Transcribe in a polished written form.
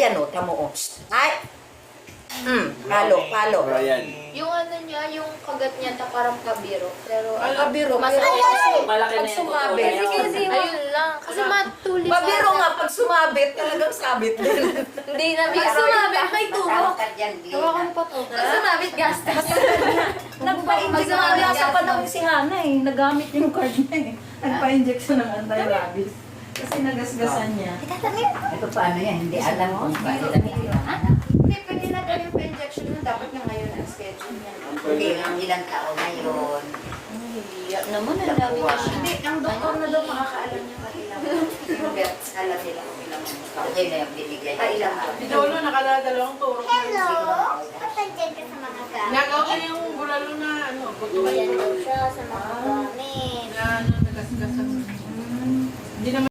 Ayan o, tamo o. Ay! Palo. Brian. Yung ano niya, yung kagat niya ta parang pabiro. Pero Pabiro. masakit. Malaki Pag na yung sumabit. Kasi ayun lang. Kasi matulis. Pabiro nga, pag sumabit, talagang sabit din. Hindi na Pag sumabit, may tubok. Hawakan pa to. Pag sumabit, gastos. Nagpa-inject na kaya sa panahon si Hana eh. Nagamit yung card niya eh. Nagpa-injection ng anti-rabies. Kasi nagasgasan niya. Ito paano yan? Hindi alam kung paano yan. Hindi, pwede na gawin pa injection na dapat na ngayon ang schedule niya. Hindi, ang ilang tao ngayon. Iyak naman, ang dami na siya. Hindi, ang doktor na daw makakaalam niya kailangan. Yung vets, alam nila kung ilang Okay na yung binigay Ay, ilang sa Si Dolo nakadadalawang turo. Hello! Patagyan ka sa mga gamit. Nag-okay yung bulalo na ano, buto Ayan daw siya sa mga gamit. na ano, nagasgasan. Hindi naman